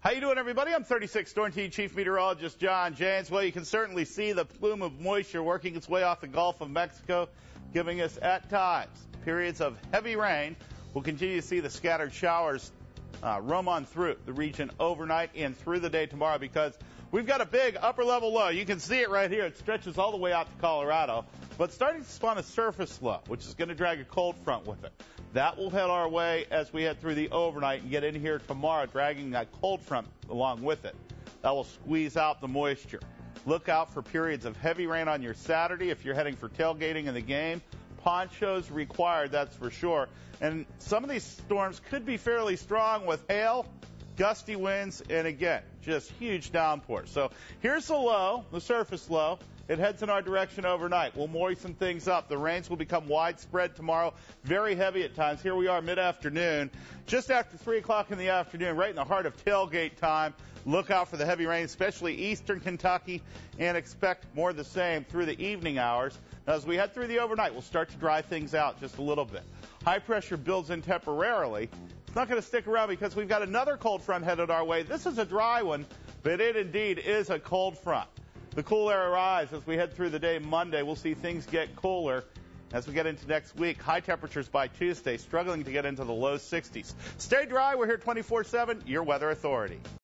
How you doing, everybody? I'm 36 Storm Team Chief Meteorologist John James. Well, you can certainly see the plume of moisture working its way off the Gulf of Mexico, giving us, at times, periods of heavy rain. We'll continue to see the scattered showers roam on through the region overnight and through the day tomorrow because we've got a big upper-level low. You can see it right here. It stretches all the way out to Colorado, but starting to spawn a surface low, which is going to drag a cold front with it. That will head our way as we head through the overnight and get in here tomorrow, dragging that cold front along with it. That will squeeze out the moisture. Look out for periods of heavy rain on your Saturday if you're heading for tailgating in the game. Ponchos required, that's for sure. And some of these storms could be fairly strong with hail, gusty winds, and again, just huge downpours. So here's the low, the surface low. It heads in our direction overnight. We'll moisten things up. The rains will become widespread tomorrow, very heavy at times. Here we are mid-afternoon, just after 3 o'clock in the afternoon, right in the heart of tailgate time. Look out for the heavy rain, especially eastern Kentucky, and expect more of the same through the evening hours. Now, as we head through the overnight, we'll start to dry things out just a little bit. High pressure builds in temporarily. It's not going to stick around because we've got another cold front headed our way. This is a dry one, but it indeed is a cold front. The cool air arrives as we head through the day Monday. We'll see things get cooler as we get into next week. High temperatures by Tuesday, struggling to get into the low 60s. Stay dry. We're here 24/7, your weather authority.